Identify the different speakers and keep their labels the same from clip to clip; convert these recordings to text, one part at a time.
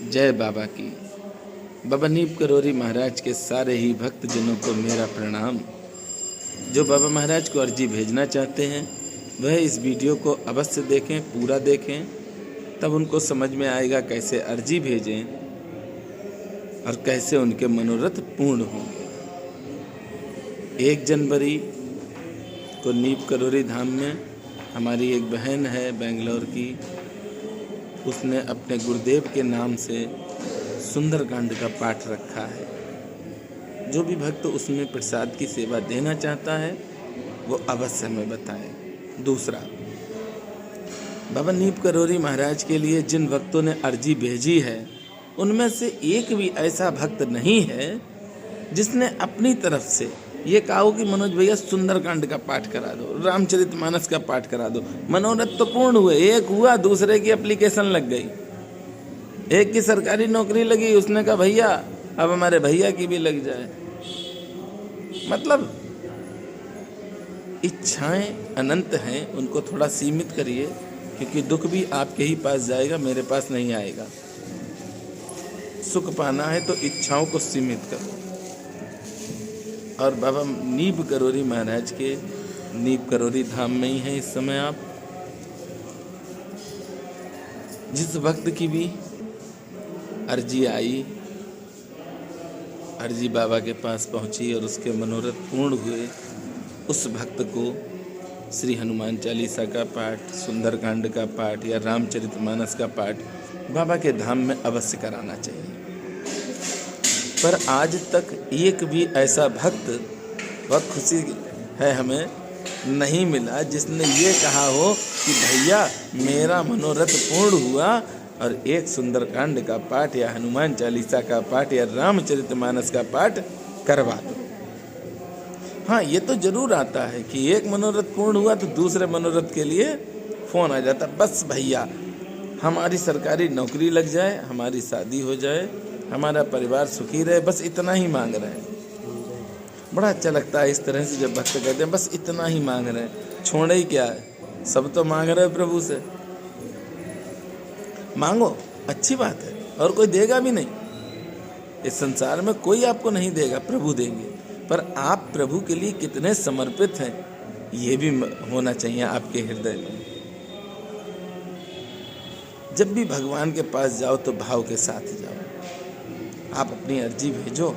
Speaker 1: जय बाबा की। बाबा नीब करोरी महाराज के सारे ही भक्तजनों को मेरा प्रणाम। जो बाबा महाराज को अर्जी भेजना चाहते हैं वह इस वीडियो को अवश्य देखें, पूरा देखें, तब उनको समझ में आएगा कैसे अर्जी भेजें और कैसे उनके मनोरथ पूर्ण होंगे। 1 जनवरी को नीब करोरी धाम में हमारी एक बहन है बेंगलोर की, उसने अपने गुरुदेव के नाम से सुंदरकांड का पाठ रखा है। जो भी भक्त उसमें प्रसाद की सेवा देना चाहता है वो अवश्य हमें बताए। दूसरा, बाबा नीब करोरी महाराज के लिए जिन भक्तों ने अर्जी भेजी है उनमें से एक भी ऐसा भक्त नहीं है जिसने अपनी तरफ से ये कहा हो कि मनोज भैया सुंदरकांड का पाठ करा दो, रामचरितमानस का पाठ करा दो। मनोरथ तो पूर्ण हुए, एक हुआ, दूसरे की एप्लीकेशन लग गई, एक की सरकारी नौकरी लगी, उसने कहा भैया अब हमारे भैया की भी लग जाए। मतलब इच्छाएं अनंत हैं, उनको थोड़ा सीमित करिए, क्योंकि दुख भी आपके ही पास जाएगा, मेरे पास नहीं आएगा। सुख पाना है तो इच्छाओं को सीमित करो। और बाबा नीब करोरी महाराज के नीब करोरी धाम में ही है इस समय आप। जिस भक्त की भी अर्जी आई, अर्जी बाबा के पास पहुंची और उसके मनोरथ पूर्ण हुए, उस भक्त को श्री हनुमान चालीसा का पाठ, सुंदरकांड का पाठ या रामचरितमानस का पाठ बाबा के धाम में अवश्य कराना चाहिए। पर आज तक एक भी ऐसा भक्त, बहुत खुशी है हमें, नहीं मिला जिसने ये कहा हो कि भैया मेरा मनोरथ पूर्ण हुआ और एक सुंदरकांड का पाठ या हनुमान चालीसा का पाठ या रामचरितमानस का पाठ करवा दो। हाँ, ये तो जरूर आता है कि एक मनोरथ पूर्ण हुआ तो दूसरे मनोरथ के लिए फोन आ जाता, बस भैया हमारी सरकारी नौकरी लग जाए, हमारी शादी हो जाए, हमारा परिवार सुखी रहे, बस इतना ही मांग रहे हैं। बड़ा अच्छा लगता है इस तरह से जब भक्त कहते हैं बस इतना ही मांग रहे हैं, छोड़े ही क्या है, सब तो मांग रहे हैं प्रभु से। मांगो, अच्छी बात है, और कोई देगा भी नहीं। इस संसार में कोई आपको नहीं देगा, प्रभु देंगे। पर आप प्रभु के लिए कितने समर्पित हैं ये भी होना चाहिए आपके हृदय में। जब भी भगवान के पास जाओ तो भाव के साथ जाओ। आप अपनी अर्जी भेजो,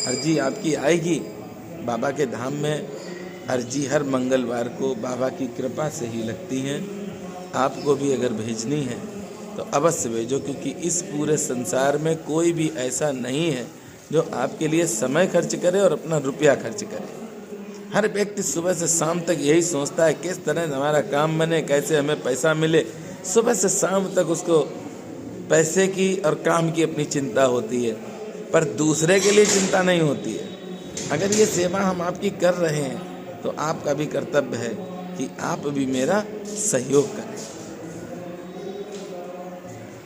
Speaker 1: अर्जी आपकी आएगी। बाबा के धाम में अर्जी हर मंगलवार को बाबा की कृपा से ही लगती हैं। आपको भी अगर भेजनी है तो अवश्य भेजो, क्योंकि इस पूरे संसार में कोई भी ऐसा नहीं है जो आपके लिए समय खर्च करे और अपना रुपया खर्च करे। हर व्यक्ति सुबह से शाम तक यही सोचता है किस तरह हमारा काम बने, कैसे हमें पैसा मिले। सुबह से शाम तक उसको पैसे की और काम की अपनी चिंता होती है, पर दूसरे के लिए चिंता नहीं होती है। अगर ये सेवा हम आपकी कर रहे हैं तो आपका भी कर्तव्य है कि आप भी मेरा सहयोग करें।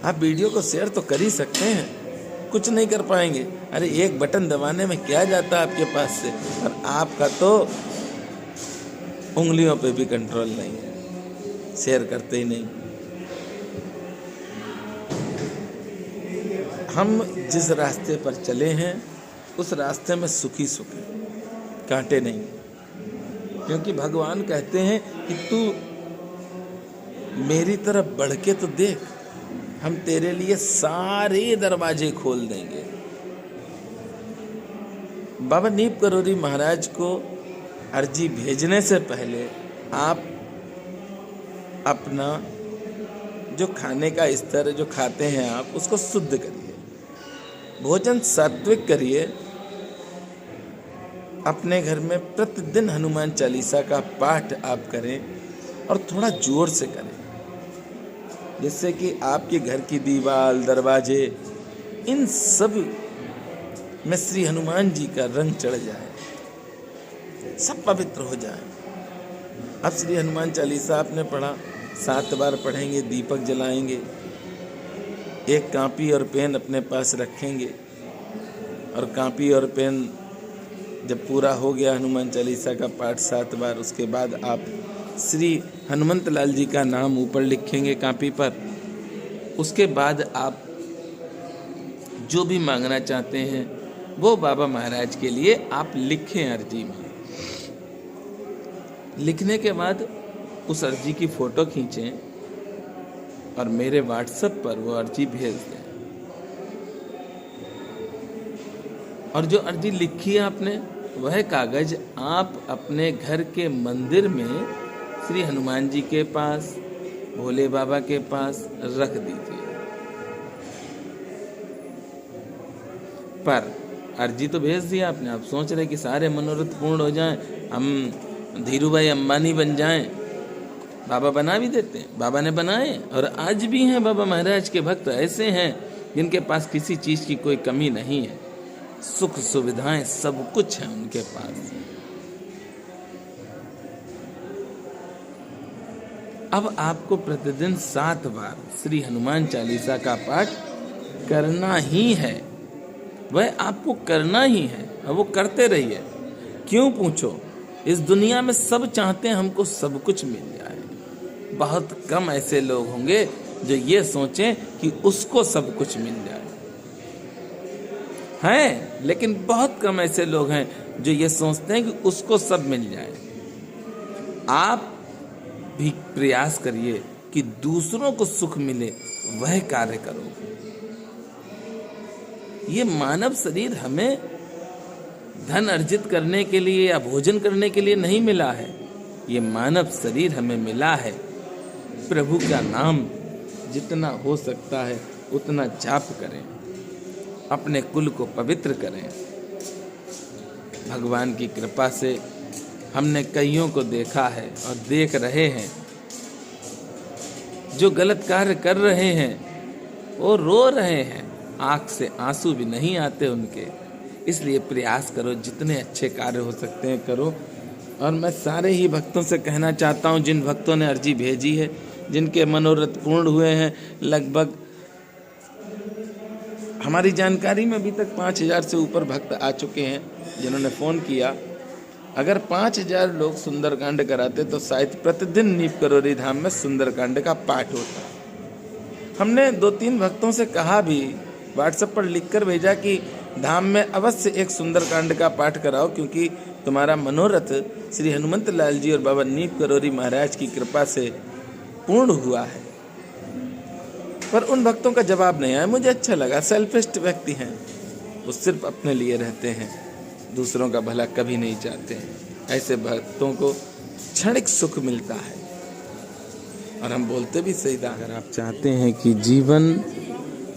Speaker 1: आप वीडियो को शेयर तो कर ही सकते हैं, कुछ नहीं कर पाएंगे। अरे एक बटन दबाने में क्या जाता है आपके पास से, और आपका तो उंगलियों पे भी कंट्रोल नहीं है, शेयर करते ही नहीं। हम जिस रास्ते पर चले हैं उस रास्ते में सुखी सुखी, कांटे नहीं। क्योंकि भगवान कहते हैं कि तू मेरी तरफ बढ़ के तो देख, हम तेरे लिए सारे दरवाजे खोल देंगे। बाबा नीब करोरी महाराज को अर्जी भेजने से पहले आप अपना जो खाने का स्तर, जो खाते हैं आप, उसको शुद्ध करिए, भोजन सात्विक करिए। अपने घर में प्रतिदिन हनुमान चालीसा का पाठ आप करें और थोड़ा जोर से करें, जिससे कि आपके घर की दीवार, दरवाजे, इन सब में श्री हनुमान जी का रंग चढ़ जाए, सब पवित्र हो जाए। अब श्री हनुमान चालीसा आपने पढ़ा, 7 बार पढ़ेंगे, दीपक जलाएंगे, एक कॉपी और पेन अपने पास रखेंगे, और कॉपी और पेन जब पूरा हो गया हनुमान चालीसा का पाठ 7 बार, उसके बाद आप श्री हनुमंत लाल जी का नाम ऊपर लिखेंगे कॉपी पर। उसके बाद आप जो भी मांगना चाहते हैं वो बाबा महाराज के लिए आप लिखें अर्जी में। लिखने के बाद उस अर्जी की फ़ोटो खींचें और मेरे व्हाट्सएप पर वो अर्जी भेज दें। और जो अर्जी लिखी है आपने, वह कागज आप अपने घर के मंदिर में श्री हनुमान जी के पास, भोले बाबा के पास रख दीजिए। पर अर्जी तो भेज दी आपने, आप सोच रहे कि सारे मनोरथ पूर्ण हो जाएं, हम धीरू भाई अंबानी बन जाएं। बाबा बना भी देते हैं, बाबा ने बनाए और आज भी हैं बाबा महाराज के भक्त ऐसे हैं जिनके पास किसी चीज़ की कोई कमी नहीं है, सुख सुविधाएं सब कुछ है उनके पास। अब आपको प्रतिदिन 7 बार श्री हनुमान चालीसा का पाठ करना ही है, वह आपको करना ही है और वो करते रहिए। क्यों पूछो, इस दुनिया में सब चाहते हैं हमको सब कुछ मिल जाए। बहुत कम ऐसे लोग होंगे जो ये सोचें कि उसको सब कुछ मिल जाए, हैं, लेकिन बहुत कम ऐसे लोग हैं जो ये सोचते हैं कि उसको सब मिल जाए। आप भी प्रयास करिए कि दूसरों को सुख मिले, वह कार्य करो। ये मानव शरीर हमें धन अर्जित करने के लिए या भोजन करने के लिए नहीं मिला है। ये मानव शरीर हमें मिला है प्रभु का नाम जितना हो सकता है उतना जाप करें, अपने कुल को पवित्र करें। भगवान की कृपा से हमने कईयों को देखा है और देख रहे हैं जो गलत कार्य कर रहे हैं, वो रो रहे हैं, आंख से आंसू भी नहीं आते उनके। इसलिए प्रयास करो, जितने अच्छे कार्य हो सकते हैं करो। और मैं सारे ही भक्तों से कहना चाहता हूँ, जिन भक्तों ने अर्जी भेजी है, जिनके मनोरथ पूर्ण हुए हैं, लगभग हमारी जानकारी में अभी तक 5000 से ऊपर भक्त आ चुके हैं जिन्होंने फ़ोन किया। अगर 5000 लोग सुंदरकांड कराते तो शायद प्रतिदिन नीप करोरी धाम में सुंदरकांड का पाठ होता। हमने 2-3 भक्तों से कहा भी, व्हाट्सएप पर लिखकर भेजा कि धाम में अवश्य एक सुंदरकांड का पाठ कराओ, क्योंकि तुम्हारा मनोरथ श्री हनुमंत लाल जी और बाबा नीप करोरी महाराज की कृपा से पूर्ण हुआ है। पर उन भक्तों का जवाब नहीं आया। मुझे अच्छा लगा, सेल्फिस्ट व्यक्ति हैं, वो सिर्फ अपने लिए रहते हैं, दूसरों का भला कभी नहीं चाहते हैं। ऐसे भक्तों को क्षणिक सुख मिलता है। और हम बोलते भी सही था, अगर आप चाहते हैं कि जीवन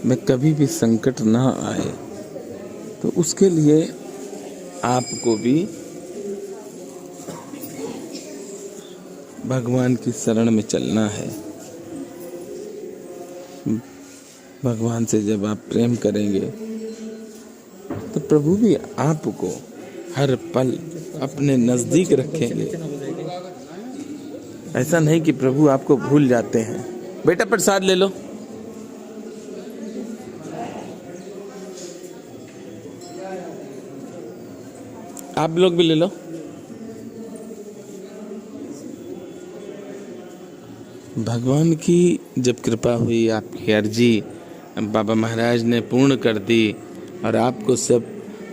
Speaker 1: में कभी भी संकट ना आए तो उसके लिए आपको भी भगवान की शरण में चलना है। भगवान से जब आप प्रेम करेंगे तो प्रभु भी आपको हर पल अपने नजदीक रखेंगे। ऐसा नहीं कि प्रभु आपको भूल जाते हैं। बेटा प्रसाद ले लो। आप लोग भी ले लो। भगवान की जब कृपा हुई, आपकी अर्जी बाबा महाराज ने पूर्ण कर दी और आपको सब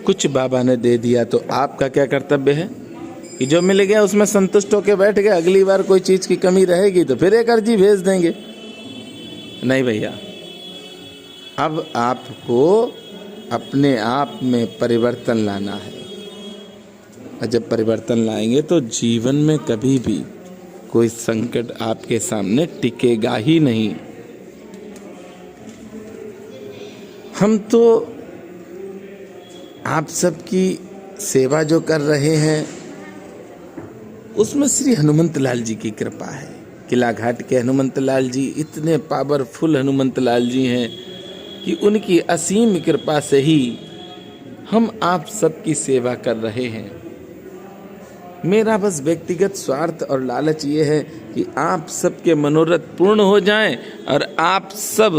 Speaker 1: कुछ बाबा ने दे दिया, तो आपका क्या कर्तव्य है कि जो मिल गया उसमें संतुष्ट होकर बैठ गए। अगली बार कोई चीज़ की कमी रहेगी तो फिर एक अर्जी भेज देंगे। नहीं भैया, अब आपको अपने आप में परिवर्तन लाना है। और जब परिवर्तन लाएंगे तो जीवन में कभी भी कोई संकट आपके सामने टिकेगा ही नहीं। हम तो आप सबकी सेवा जो कर रहे हैं उसमें श्री हनुमंत लाल जी की कृपा है। किला घाट के हनुमंत लाल जी इतने पावरफुल हनुमंत लाल जी हैं कि उनकी असीम कृपा से ही हम आप सबकी सेवा कर रहे हैं। मेरा बस व्यक्तिगत स्वार्थ और लालच ये है कि आप सबके मनोरथ पूर्ण हो जाएं और आप सब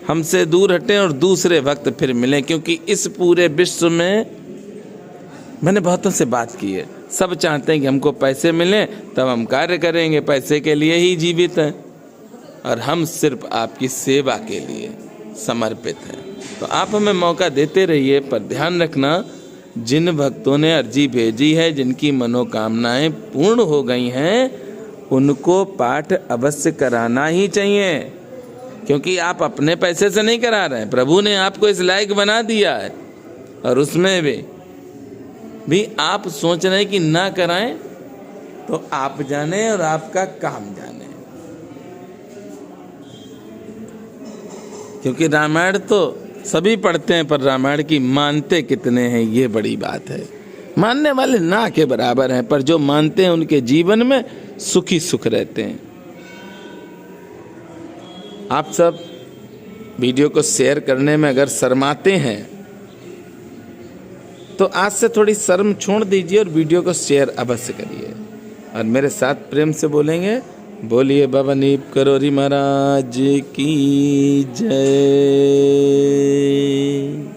Speaker 1: हमसे दूर हटें और दूसरे वक्त फिर मिलें। क्योंकि इस पूरे विश्व में मैंने बहुतों से बात की है, सब चाहते हैं कि हमको पैसे मिलें तब हम कार्य करेंगे, पैसे के लिए ही जीवित हैं, और हम सिर्फ आपकी सेवा के लिए समर्पित हैं। तो आप हमें मौका देते रहिए, पर ध्यान रखना जिन भक्तों ने अर्जी भेजी है, जिनकी मनोकामनाएं पूर्ण हो गई हैं, उनको पाठ अवश्य कराना ही चाहिए, क्योंकि आप अपने पैसे से नहीं करा रहे हैं, प्रभु ने आपको इस लायक बना दिया है। और उसमें भी आप सोच रहे हैं कि ना कराएं, तो आप जाने और आपका काम जाने। क्योंकि रामायण तो सभी पढ़ते हैं, पर रामायण की मानते कितने हैं, ये बड़ी बात है। मानने वाले ना के बराबर हैं, पर जो मानते हैं उनके जीवन में सुखी सुख रहते हैं। आप सब वीडियो को शेयर करने में अगर शर्माते हैं तो आज से थोड़ी शर्म छोड़ दीजिए और वीडियो को शेयर अवश्य करिए। और मेरे साथ प्रेम से बोलेंगे, बोलिए बाबा नीप करोरी महाराज की जय।